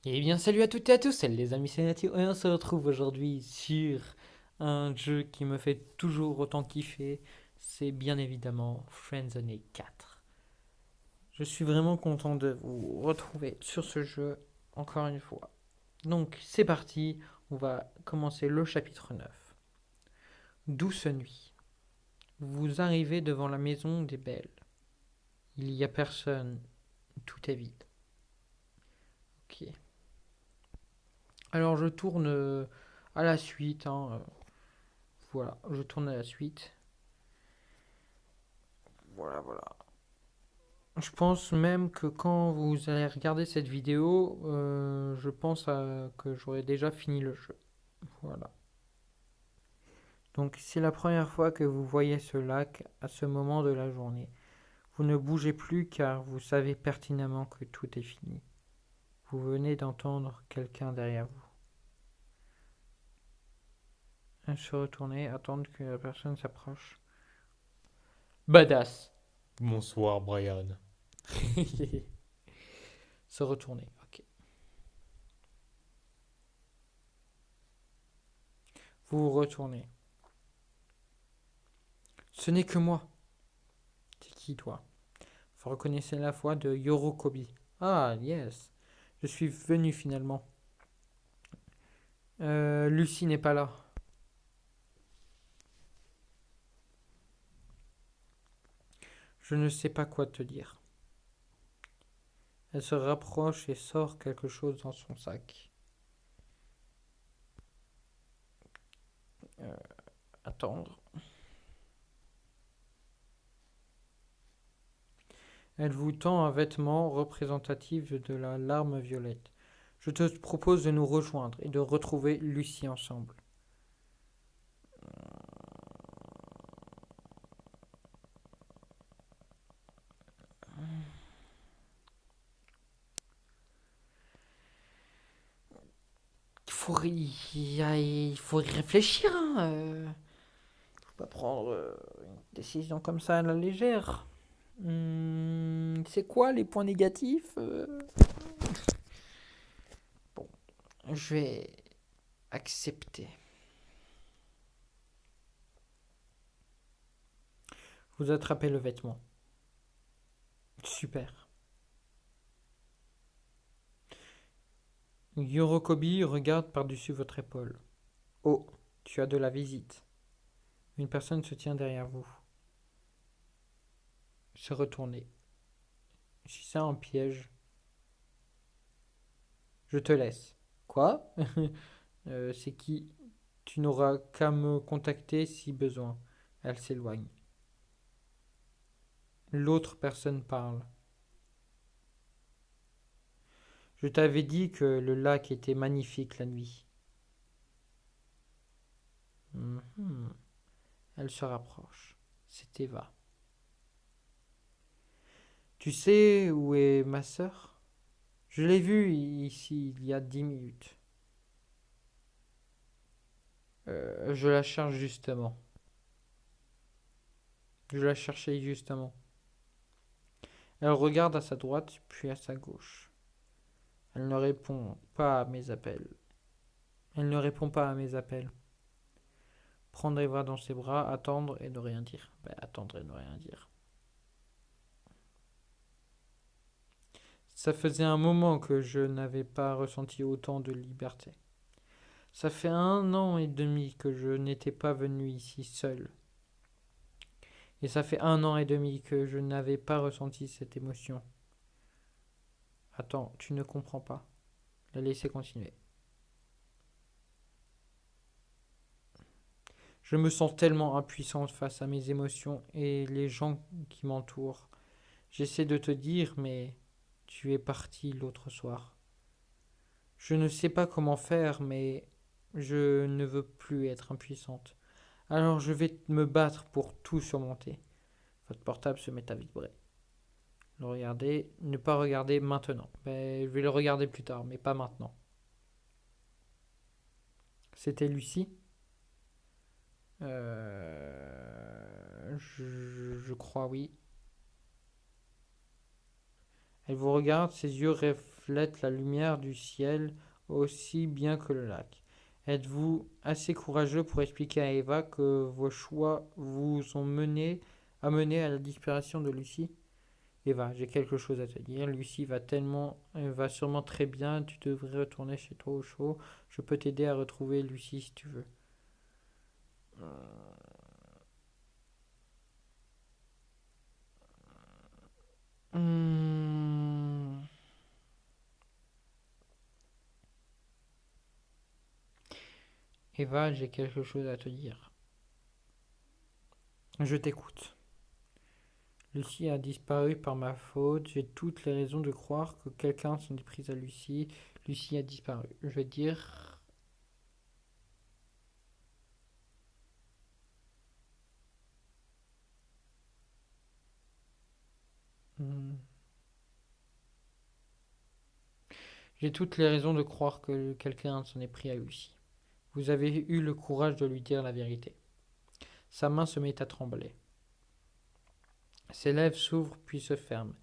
Eh bien, salut à toutes et à tous, c'est les amis, c'est Nathan, et on se retrouve aujourd'hui sur un jeu qui me fait toujours autant kiffer. C'est bien évidemment Friendzone 4. Je suis vraiment content de vous retrouver sur ce jeu encore une fois. Donc, c'est parti, on va commencer le chapitre 9. Douce nuit. Vous arrivez devant la maison des Belles. Il n'y a personne, tout est vide. Ok. Alors, je tourne à la suite, hein, voilà, je tourne à la suite. Voilà, voilà. Je pense même que quand vous allez regarder cette vidéo, je pense que j'aurai déjà fini le jeu. Voilà. Donc c'est la première fois que vous voyez ce lac à ce moment de la journée. Vous ne bougez plus car vous savez pertinemment que tout est fini. Vous venez d'entendre quelqu'un derrière vous. Se retourner, attendre que la personne s'approche. Badass. Bonsoir Brian. Se retourner, ok. Vous vous retournez. Ce n'est que moi. C'est qui toi? Vous reconnaissez la voix de Yorokobi. Ah, yes. Je suis venu finalement. Lucie n'est pas là. Je ne sais pas quoi te dire. Elle se rapproche et sort quelque chose dans son sac. Euh, Attendre. Elle vous tend un vêtement représentatif de la larme violette. Je te propose de nous rejoindre et de retrouver Lucie ensemble. Il faut y réfléchir. Hein. Faut pas prendre une décision comme ça à la légère. C'est quoi les points négatifs? Bon, je vais accepter. Vous attrapez le vêtement. Super. Yorokobi regarde par-dessus votre épaule. Oh, tu as de la visite. Une personne se tient derrière vous. Se retourner. Si c'est un piège, je te laisse. Quoi? C'est qui? Tu n'auras qu'à me contacter si besoin. Elle s'éloigne. L'autre personne parle. Je t'avais dit que le lac était magnifique la nuit. Mhm. Elle se rapproche. C'est Eva. Tu sais où est ma sœur? Je l'ai vue ici il y a 10 minutes. Je la cherche justement. Je la cherchais justement. Elle regarde à sa droite puis à sa gauche. Elle ne répond pas à mes appels. Elle ne répond pas à mes appels. Prendre Eva dans ses bras, attendre et ne rien dire. Ben, attendre et ne rien dire. Ça faisait un moment que je n'avais pas ressenti autant de liberté. Ça fait 1 an et demi que je n'étais pas venu ici seul. Et ça fait 1 an et demi que je n'avais pas ressenti cette émotion. Attends, tu ne comprends pas. La laisser continuer. Je me sens tellement impuissante face à mes émotions et les gens qui m'entourent. J'essaie de te dire, mais tu es parti l'autre soir. Je ne sais pas comment faire, mais je ne veux plus être impuissante. Alors je vais me battre pour tout surmonter. Votre portable se met à vibrer. Le regarder, ne pas regarder maintenant. Ben, je vais le regarder plus tard, mais pas maintenant. C'était Lucie. Je crois oui. Elle vous regarde, ses yeux reflète la lumière du ciel aussi bien que le lac. Êtes-vous assez courageux pour expliquer à Eva que vos choix vous ont amené à la disparition de Lucie? Eva, j'ai quelque chose à te dire. Lucie va sûrement très bien. Tu devrais retourner chez toi au chaud. Je peux t'aider à retrouver Lucie si tu veux. Hmm. Eva, j'ai quelque chose à te dire. Je t'écoute. Lucie a disparu par ma faute. J'ai toutes les raisons de croire que quelqu'un s'en est pris à Lucie. Lucie a disparu. Je vais dire. Hmm. J'ai toutes les raisons de croire que quelqu'un s'en est pris à Lucie. Vous avez eu le courage de lui dire la vérité. Sa main se met à trembler. Ses lèvres s'ouvrent puis se ferment.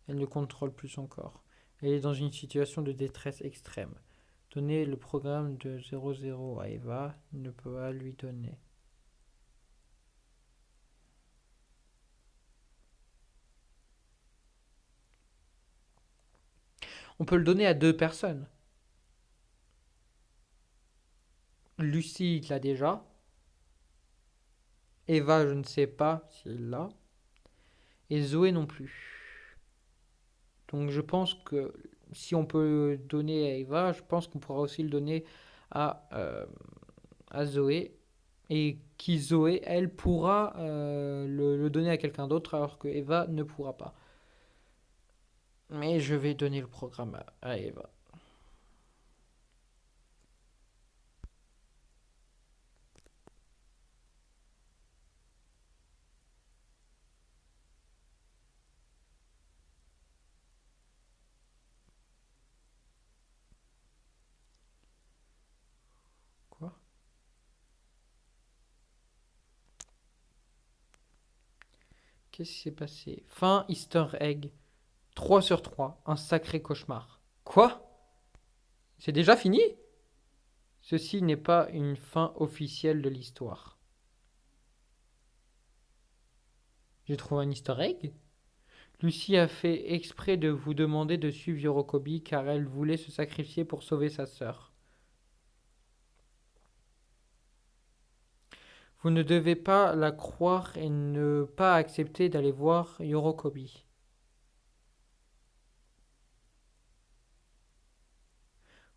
Elle ne contrôle plus son corps. Elle est dans une situation de détresse extrême. Donner le programme de 00 à Eva ne peut pas lui donner. On peut le donner à deux personnes. Lucie l'a déjà. Eva, je ne sais pas s'il l'a. Et Zoé non plus. Donc je pense que si on peut donner à Eva, je pense qu'on pourra aussi le donner à, euh, à Zoé. Et qui Zoé, elle pourra le donner à quelqu'un d'autre alors que Eva ne pourra pas. Mais je vais donner le programme à Eva. Quoi? Qu'est-ce qui s'est passé? Fin Easter egg. 3/3. Un sacré cauchemar. Quoi? C'est déjà fini? Ceci n'est pas une fin officielle de l'histoire. J'ai trouvé un Easter egg? Lucie a fait exprès de vous demander de suivre Yorokobi car elle voulait se sacrifier pour sauver sa sœur. Vous ne devez pas la croire et ne pas accepter d'aller voir Yorokobi.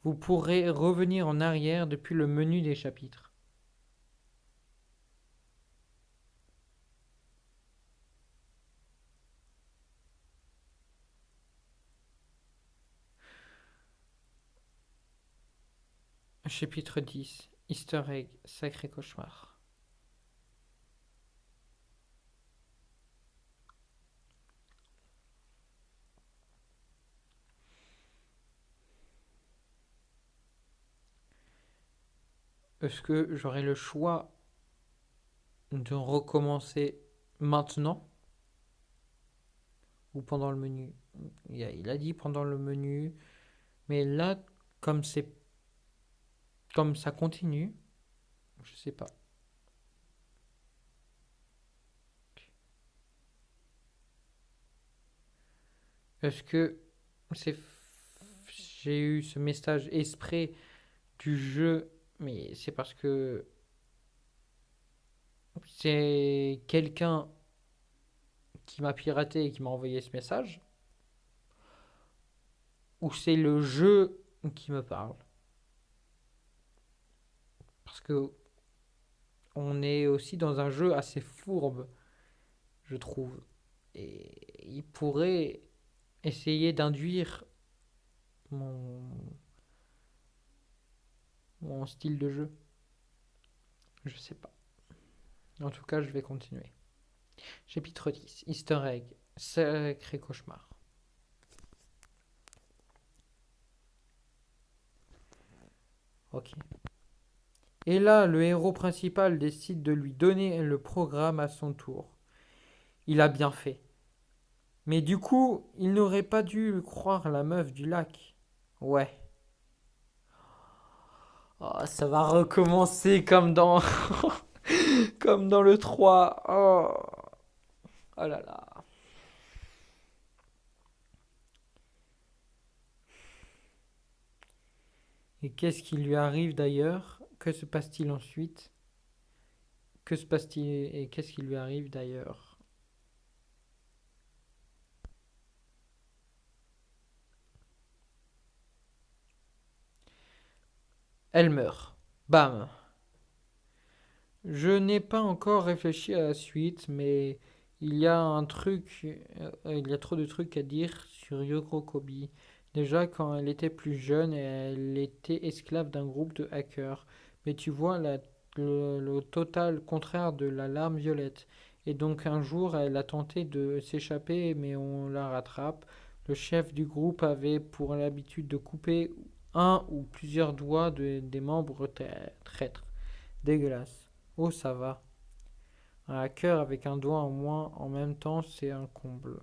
Vous pourrez revenir en arrière depuis le menu des chapitres. Chapitre 10. Easter egg, sacré cauchemar. Est-ce que j'aurai le choix de recommencer maintenant ou pendant le menu? Il a dit pendant le menu, mais là, comme c'est comme ça continue, je sais pas. Est-ce que c'est j'ai eu ce message exprès du jeu, mais c'est parce que c'est quelqu'un qui m'a piraté et qui m'a envoyé ce message, ou c'est le jeu qui me parle? Parce que on est aussi dans un jeu assez fourbe, je trouve. Et il pourrait essayer d'induire mon, mon style de jeu. Je sais pas. En tout cas, je vais continuer. Chapitre 10. Easter egg. Sacré cauchemar. Ok. Et là, le héros principal décide de lui donner le programme à son tour. Il a bien fait. Mais du coup, il n'aurait pas dû croire la meuf du lac. Ouais. Oh, ça va recommencer comme dans, comme dans le 3. Oh, oh là là. Et qu'est-ce qui lui arrive d'ailleurs? Que se passe-t-il ensuite? Que se passe-t-il et qu'est-ce qui lui arrive d'ailleurs? Elle meurt. Bam. Je n'ai pas encore réfléchi à la suite, mais il y a trop de trucs à dire sur Yoko Kobi. Déjà, quand elle était plus jeune, elle était esclave d'un groupe de hackers. Mais tu vois, le total contraire de la larme violette. Et donc un jour, elle a tenté de s'échapper, mais on la rattrape. Le chef du groupe avait pour l'habitude de couper un ou plusieurs doigts des membres traîtres. Dégueulasse. Oh, ça va. Un hacker avec un doigt en moins en même temps, c'est un comble.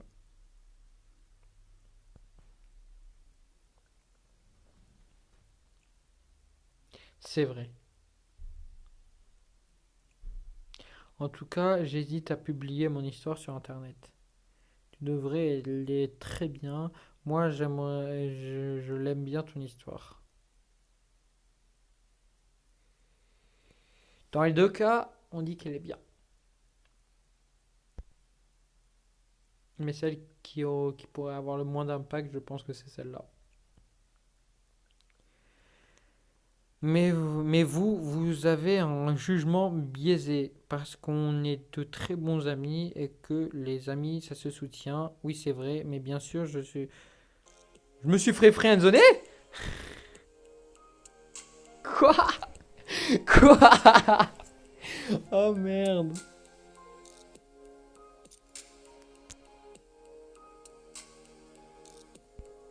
C'est vrai. En tout cas, j'hésite à publier mon histoire sur Internet. Tu devrais, elle est très bien. Moi, je l'aime bien ton histoire. Dans les deux cas, on dit qu'elle est bien. Mais celle qui pourrait avoir le moins d'impact, je pense que c'est celle-là. Vous avez un jugement biaisé parce qu'on est de très bons amis et que les amis, ça se soutient. Oui, c'est vrai, mais bien sûr, Je me suis fait friendzoner. Quoi? Quoi? Oh merde.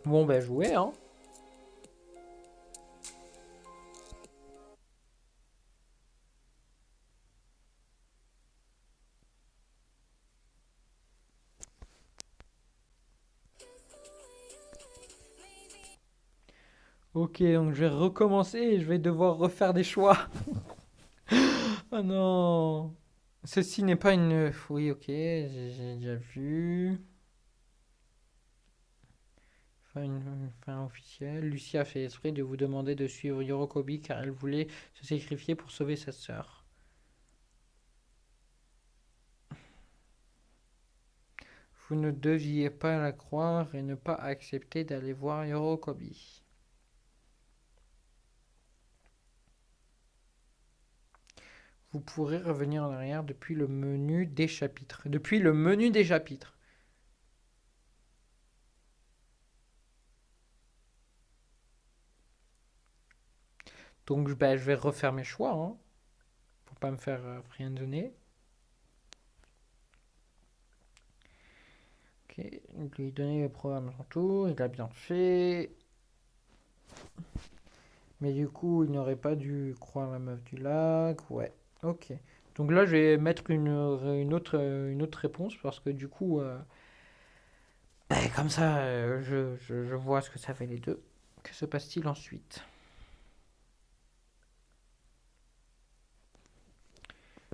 Bon, ben, joué, hein. Ok, donc je vais recommencer et je vais devoir refaire des choix. Oh non. Ceci n'est pas une. Oui, ok, j'ai déjà vu. Fin officielle. Lucie a fait exprès de vous demander de suivre Yorokobi car elle voulait se sacrifier pour sauver sa sœur. Vous ne deviez pas la croire et ne pas accepter d'aller voir Yorokobi. Vous pourrez revenir en arrière depuis le menu des chapitres. Depuis le menu des chapitres. Donc ben, je vais refaire mes choix, hein, pour pas me faire rien donner. Ok, lui donner le programme à son tour, il a bien fait. Mais du coup, il n'aurait pas dû croire la meuf du lac. Ouais, ok. Donc là, je vais mettre une autre réponse parce que du coup, ben, comme ça, je vois ce que ça fait les deux. Que se passe-t-il ensuite?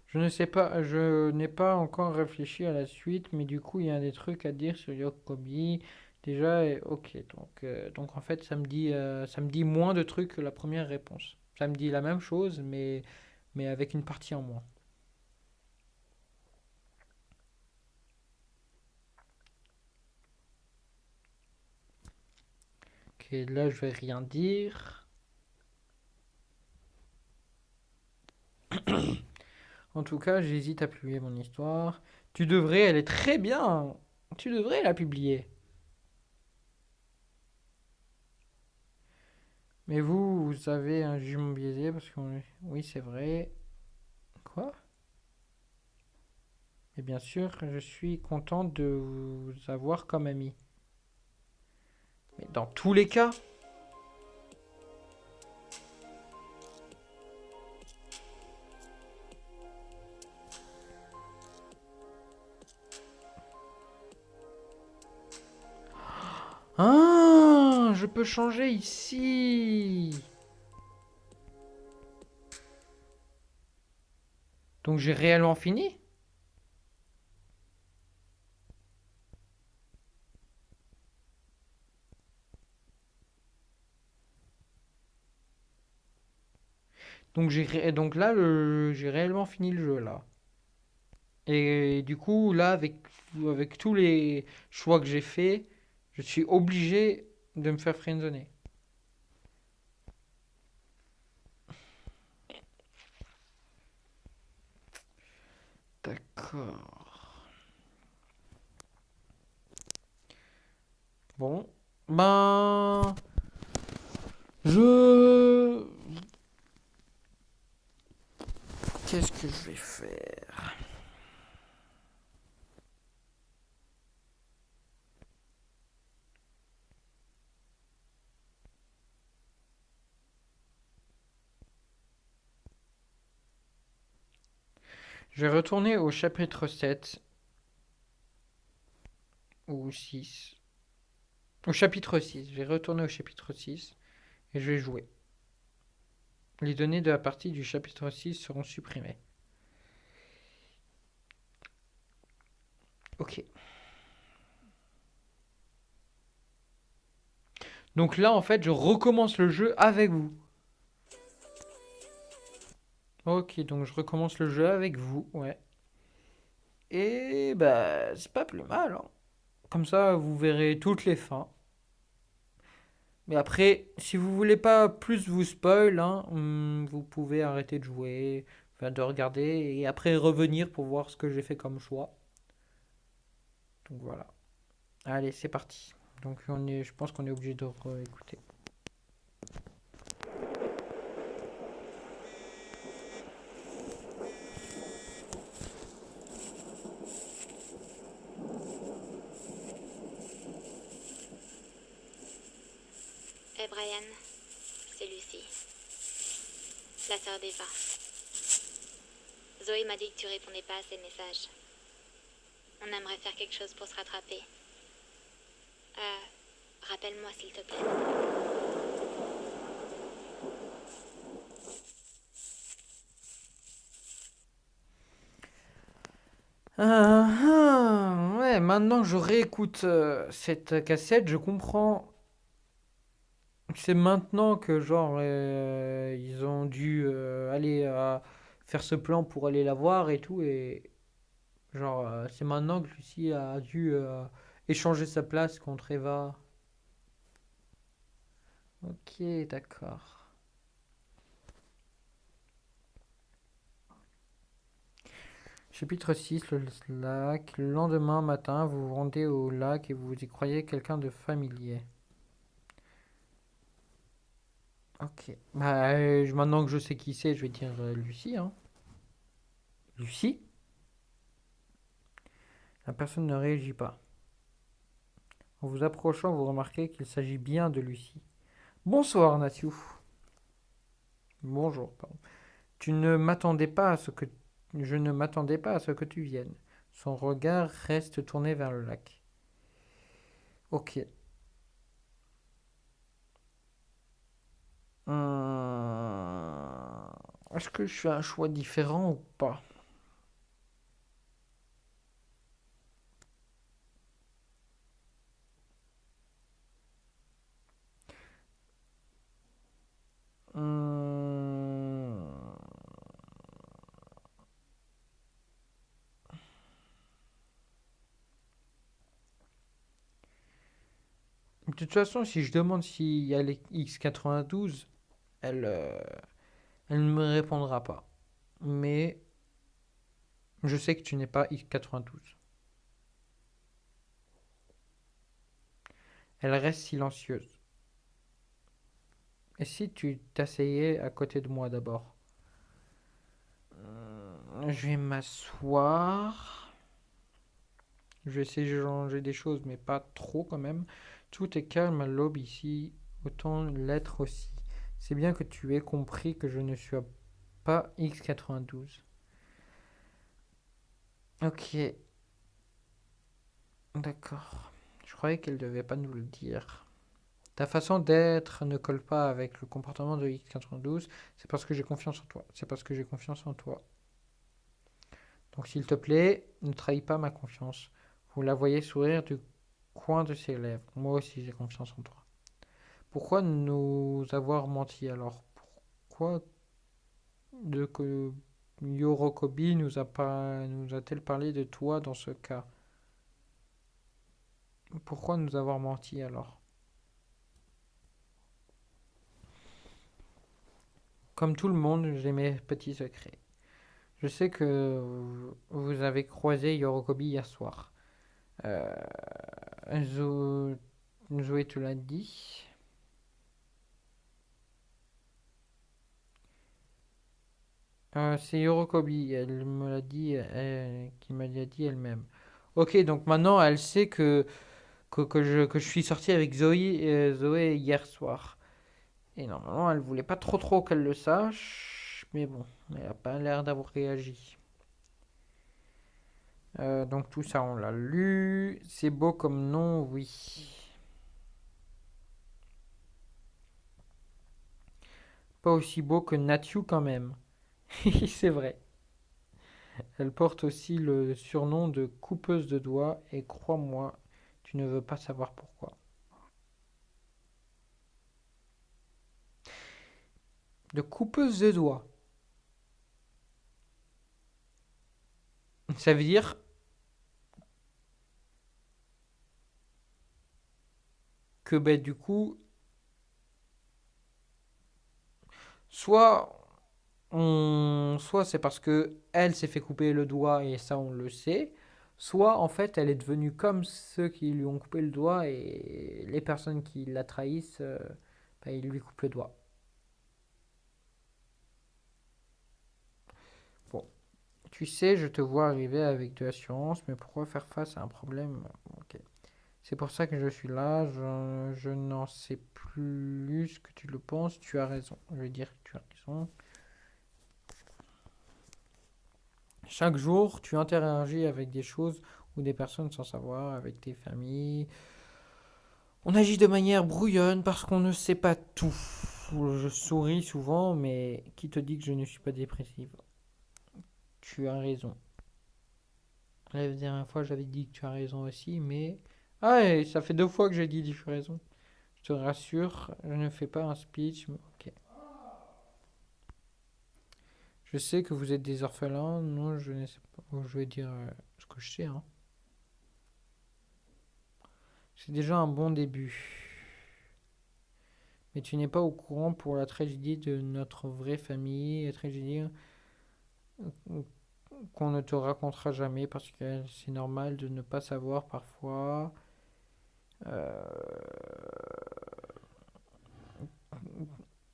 Je ne sais pas, je n'ai pas encore réfléchi à la suite, mais du coup, il y a des trucs à dire sur Yokobi. Déjà, ok, donc en fait, ça me dit moins de trucs que la première réponse. Ça me dit la même chose, mais avec une partie en moins. Ok, là, je vais rien dire. En tout cas, j'hésite à publier mon histoire. Tu devrais, elle est très bien. Tu devrais la publier. Mais vous avez un jugement biaisé parce que oui, c'est vrai. Quoi? Et bien sûr, je suis content de vous avoir comme ami. Mais dans tous les cas. Ah, je peux changer ici. Donc j'ai réellement fini? Donc là, j'ai réellement fini le jeu, là. Et du coup, là, avec tous les choix que j'ai faits, je suis obligé de me faire friendzoner. D'accord. Bon. Ben... Je... Qu'est-ce que je vais faire? Je vais retourner au chapitre 7 ou 6. Au chapitre 6. Je vais retourner au chapitre 6 et je vais jouer. Les données de la partie du chapitre 6 seront supprimées. Ok. Donc là, en fait, je recommence le jeu avec vous. Ok, donc je recommence le jeu avec vous, ouais. Et bah, c'est pas plus mal, hein. Comme ça, vous verrez toutes les fins. Mais après, si vous voulez pas plus vous spoil, hein, vous pouvez arrêter de jouer, enfin de regarder, et après revenir pour voir ce que j'ai fait comme choix. Donc voilà. Allez, c'est parti. Donc je pense qu'on est obligé de réécouter. Hey Brian, c'est Lucie, la sœur d'Eva. Zoé m'a dit que tu répondais pas à ses messages. On aimerait faire quelque chose pour se rattraper. Rappelle-moi s'il te plaît. Ouais, maintenant que je réécoute cette cassette, je comprends. C'est maintenant que genre ils ont dû aller faire ce plan pour aller la voir et tout et genre c'est maintenant que Lucie a dû échanger sa place contre Eva. Ok, d'accord. Chapitre 6, le lac. Le lendemain matin, vous vous rendez au lac et vous y croyez quelqu'un de familier. Ok. Bah, maintenant que je sais qui c'est, je vais dire Lucie, hein. Lucie? La personne ne réagit pas. En vous approchant, vous remarquez qu'il s'agit bien de Lucie. Bonsoir, Nathiou. Bonjour, pardon. Tu ne m'attendais pas à ce que... Je ne m'attendais pas à ce que tu viennes. Son regard reste tourné vers le lac. Ok. Est-ce que je fais un choix différent ou pas? Hum, De toute façon, si je demande s'il y a les X92, elle, elle ne me répondra pas. Mais je sais que tu n'es pas X92. Elle reste silencieuse. Et si tu t'asseyais à côté de moi d'abord? Je vais m'asseoir. Je vais essayer de changer des choses, mais pas trop quand même. Tout est calme à l'aube ici, autant l'être aussi. C'est bien que tu aies compris que je ne suis pas X92. Ok, d'accord. Je croyais qu'elle devait pas nous le dire. Ta façon d'être ne colle pas avec le comportement de X92. C'est parce que j'ai confiance en toi. C'est parce que j'ai confiance en toi. Donc s'il te plaît, ne trahis pas ma confiance. Vous la voyez sourire du coin de ses lèvres. Moi aussi j'ai confiance en toi. Pourquoi nous avoir menti alors? Pourquoi de que Yorokobi nous a-t-elle parlé de toi dans ce cas? Pourquoi nous avoir menti alors? Comme tout le monde, j'ai mes petits secrets. Je sais que vous avez croisé Yorokobi hier soir. Euh, Zoé te l'a dit. C'est Yorokobi, elle me l'a dit, qui m'a dit elle-même. Ok, donc maintenant elle sait que je suis sorti avec Zoé hier soir. Et normalement elle voulait pas trop qu'elle le sache, mais bon, elle a pas l'air d'avoir réagi. Donc tout ça on l'a lu. C'est beau comme nom, oui. Pas aussi beau que Natsu quand même. C'est vrai. Elle porte aussi le surnom de coupeuse de doigts et crois-moi, tu ne veux pas savoir pourquoi. De coupeuse de doigts. Ça veut dire que ben, du coup, soit soit c'est parce que elle s'est fait couper le doigt et ça on le sait, soit en fait elle est devenue comme ceux qui lui ont coupé le doigt et les personnes qui la trahissent, ben, ils lui coupent le doigt. Bon, tu sais, je te vois arriver avec de l'assurance, mais pourquoi faire face à un problème? Ok. C'est pour ça que je suis là, je n'en sais plus que tu le penses, tu as raison. Je vais dire que tu as raison. Chaque jour, tu interagis avec des choses ou des personnes sans savoir, avec tes familles. On agit de manière brouillonne parce qu'on ne sait pas tout. Je souris souvent, mais qui te dit que je ne suis pas dépressive? Tu as raison. La dernière fois, j'avais dit que tu as raison aussi, mais... Ah, et ça fait 2 fois que j'ai dit que tu as raison. Je te rassure, je ne fais pas un speech. Ok. Je sais que vous êtes des orphelins. Non, je ne sais pas. Je vais dire ce que je sais, hein. C'est déjà un bon début. Mais tu n'es pas au courant pour la tragédie de notre vraie famille, la tragédie qu'on ne te racontera jamais parce que c'est normal de ne pas savoir parfois. Euh,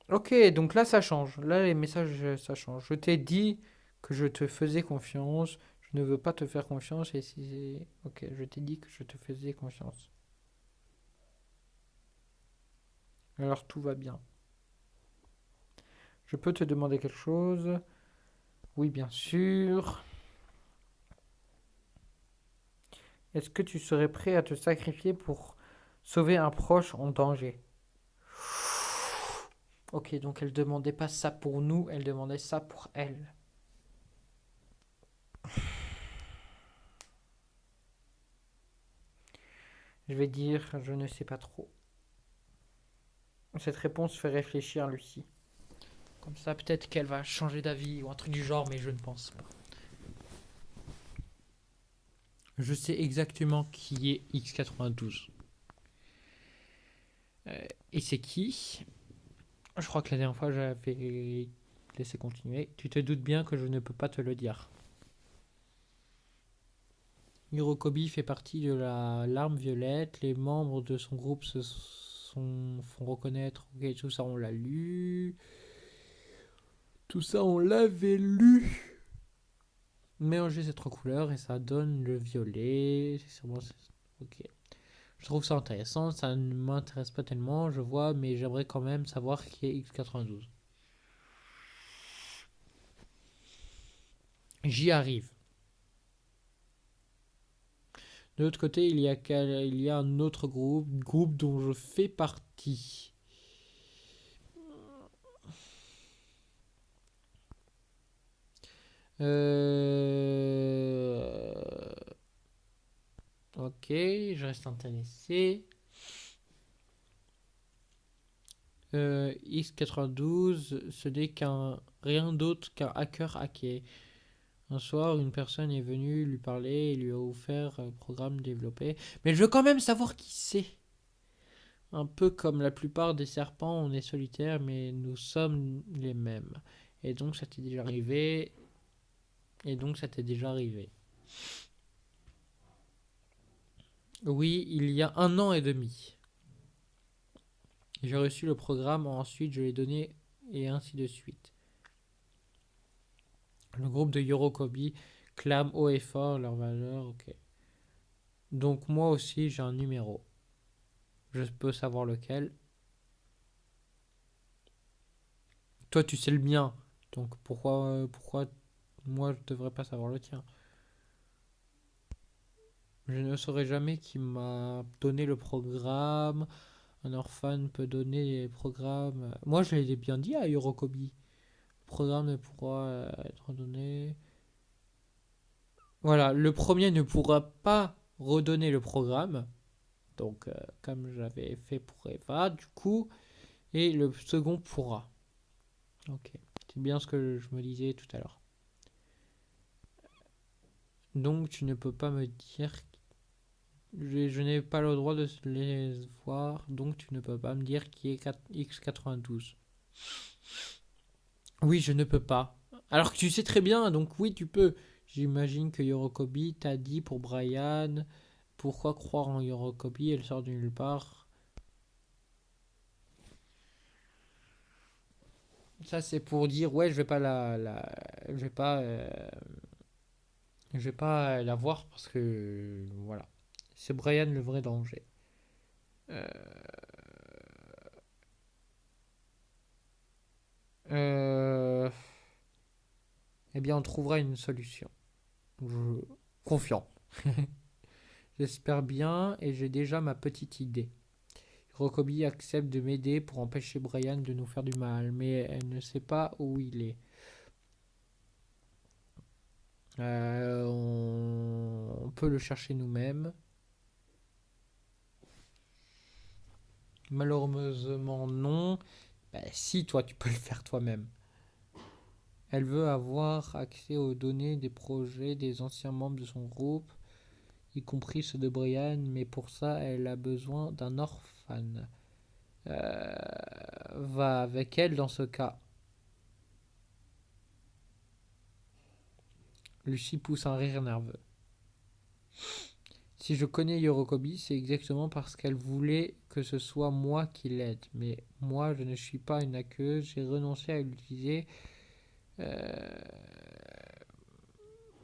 Ok, donc là ça change. Là les messages ça change. Je t'ai dit que je te faisais confiance. Je ne veux pas te faire confiance et si ok, je t'ai dit que je te faisais confiance. Alors tout va bien. Je peux te demander quelque chose? Oui, bien sûr. Est-ce que tu serais prêt à te sacrifier pour sauver un proche en danger? Ok, donc elle demandait pas ça pour nous, elle demandait ça pour elle. Je vais dire, je ne sais pas trop. Cette réponse fait réfléchir Lucie. Comme ça, peut-être qu'elle va changer d'avis ou un truc du genre, mais je ne pense pas. Je sais exactement qui est X92. Et c'est qui? Je crois que la dernière fois, j'avais laissé continuer. Tu te doutes bien que je ne peux pas te le dire. Hirokobi fait partie de la Larme Violette. Les membres de son groupe font reconnaître. Ok, tout ça, on l'a lu. Tout ça, on l'avait lu. Mélanger ces 3 couleurs et ça donne le violet. Ok. Je trouve ça intéressant. Ça ne m'intéresse pas tellement, je vois, mais j'aimerais quand même savoir qui est X92. J'y arrive. De l'autre côté, il y a un autre groupe dont je fais partie. Ok, je reste intéressé. X92, ce n'est rien d'autre qu'un hacker hacké. Un soir, une personne est venue lui parler et lui a offert un programme développé. Mais je veux quand même savoir qui c'est. Un peu comme la plupart des serpents, on est solitaire, mais nous sommes les mêmes. Et donc, ça t'est déjà arrivé. Oui, il y a 1 an et demi. J'ai reçu le programme, ensuite je l'ai donné, et ainsi de suite. Le groupe de Yorokobi clame haut et fort leur valeur, ok. Donc moi aussi j'ai un numéro. Je peux savoir lequel. Toi tu sais le mien, donc pourquoi moi je devrais pas savoir le tien? Je ne saurais jamais qui m'a donné le programme. Un orphan peut donner les programmes. Moi je l'ai bien dit à Yorokobi. Le programme ne pourra être donné. Voilà, le premier ne pourra pas redonner le programme. Donc, comme j'avais fait pour Eva, du coup, et le second pourra. Ok, c'est bien ce que je me disais tout à l'heure. Donc, tu ne peux pas me dire. Je n'ai pas le droit de les voir, donc tu ne peux pas me dire qui est X92. Oui, je ne peux pas. Alors que tu sais très bien, donc oui, tu peux. J'imagine que Yorokobi t'a dit pour Brian. Pourquoi croire en Yorokobi? Elle sort de nulle part. Ça, c'est pour dire, ouais, je vais pas la voir parce que, voilà. C'est Brian le vrai danger. Euh, euh, eh bien, on trouvera une solution. Je... Confiant. J'espère bien et j'ai déjà ma petite idée. Rokobi accepte de m'aider pour empêcher Brian de nous faire du mal, mais elle ne sait pas où il est. On peut le chercher nous-mêmes. Malheureusement, non. Ben, si, toi, tu peux le faire toi-même. Elle veut avoir accès aux données des projets des anciens membres de son groupe, y compris ceux de Brian, mais pour ça, elle a besoin d'un orphan. Va avec elle dans ce cas. Lucie pousse un rire nerveux. Si je connais Yorokobi, c'est exactement parce qu'elle voulait que ce soit moi qui l'aide. Mais moi, je ne suis pas une hackeuse. J'ai renoncé à l'utiliser. Euh,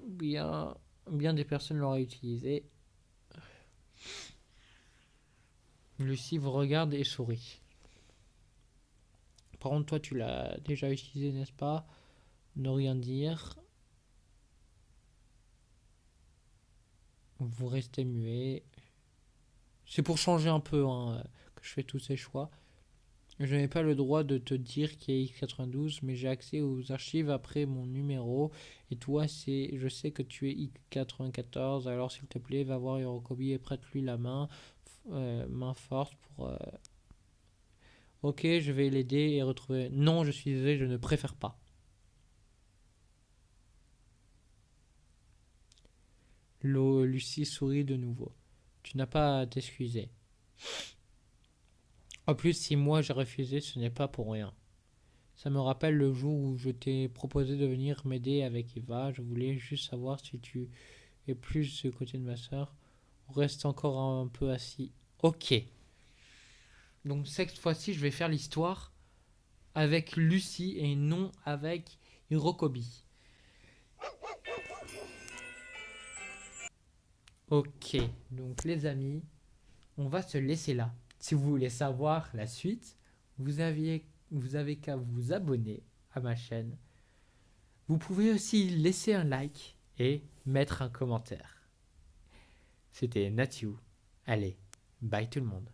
bien, bien des personnes l'auraient utilisé. Lucie vous regarde et sourit. Par contre, toi, tu l'as déjà utilisé, n'est-ce pas? Ne rien dire. Vous restez muet. C'est pour changer un peu que je fais tous ces choix. Je n'ai pas le droit de te dire qui est X92, mais j'ai accès aux archives après mon numéro. Et toi, je sais que tu es X94, alors s'il te plaît, va voir Yorokobi et prête-lui la main, main forte pour... Ok, je vais l'aider et retrouver... Non, je suis désolé, je ne préfère pas. Lucie sourit de nouveau. Tu n'as pas à t'excuser. En plus, si moi j'ai refusé, ce n'est pas pour rien. Ça me rappelle le jour où je t'ai proposé de venir m'aider avec Eva. Je voulais juste savoir si tu es plus du côté de ma soeur. On reste encore un peu assis. Ok. Donc cette fois-ci, je vais faire l'histoire avec Lucie et non avec Hirokobi. Ok. Donc les amis, on va se laisser là. Si vous voulez savoir la suite, vous avez qu'à vous abonner à ma chaîne. Vous pouvez aussi laisser un like et mettre un commentaire. C'était Nathiou. Allez, bye tout le monde.